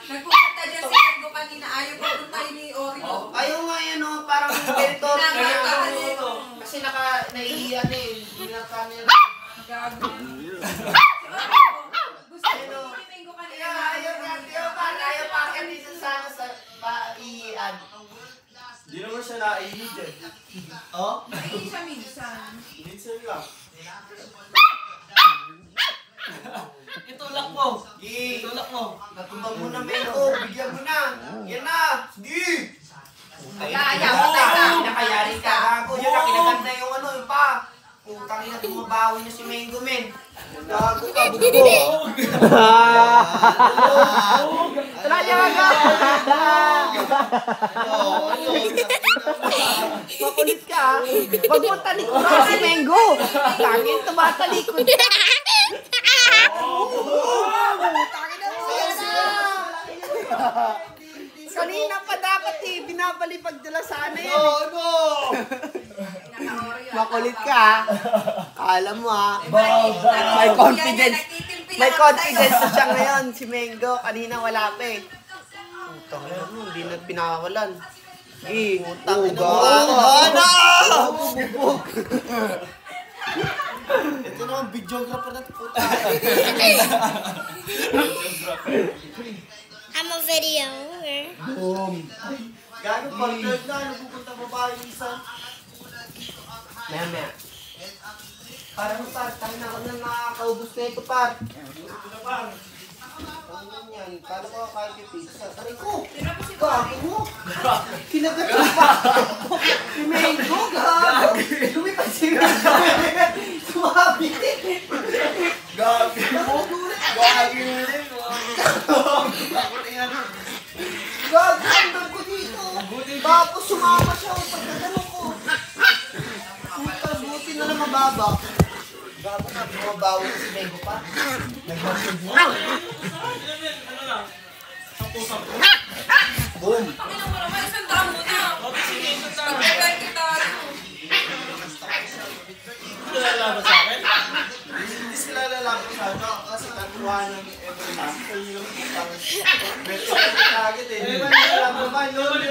Nagpupunta dyan si Mango kanina. Ayaw pa punta ni Oreo. Ayaw nga yan o, parang ganito. Kasi naiiya na eh. Hindi na kami. Gago. Gusto ko ni Mango kanina. Ayaw pa kanina sana sa paiiyan. Hindi naman siya naiinig eh. Oh? Naiinig siya minsan. Minsan lang. Itulak mo. Itulak mo. Natumbang mo na, Melo. Bigyan mo na. Yan na. Sige. Ayaw mo na. Nakayari ka. Gago. Yun na, kinaganda yung ano, yung pa. Putang ina, tumabawi na si Mango, men. Gago ka, bugbog. Tara niya ka! Makulit ka ha. Wag mo talikod si Mango. Tangin, tumatalikod ka. Kanina pa dapat eh, binabaliwag nila sana yan. Makulit ka ha. Alam mo ha. May confidence. May confidence na siya ngayon, si Mango. Kanina wala pa eh. Putang ina mo, hindi na pinakawalan. Eh, utang ina mo. Bubog. Ito naman, videographer na puta. I'm a video. Gago, partner na. Ano pupunta babae isa? Maya. Parang par, tayo na ako na nakakaubos na ito par. Ano yan? Kala ko kahit yung pizza. Aray ko! Gago mo! Kinagat yung pa! Si Mango, gago! Lumipad si Mango! Sumabit eh! Gago mo! Gago mo rin! Gago! Ang ko dito! Tapos sumama siya o pagkagano ko! Buti na lang mababa. Gago na, bumabawi si Mango pa. Nag-message mo. Boom! Pakilang mo naman, isang damo na. Pagkagal kita. Kilala ba sa akin? Hindi sila lalaki sa ano kasi natuwa ng every time. Beto ka agad eh. Di ba nila naman yun?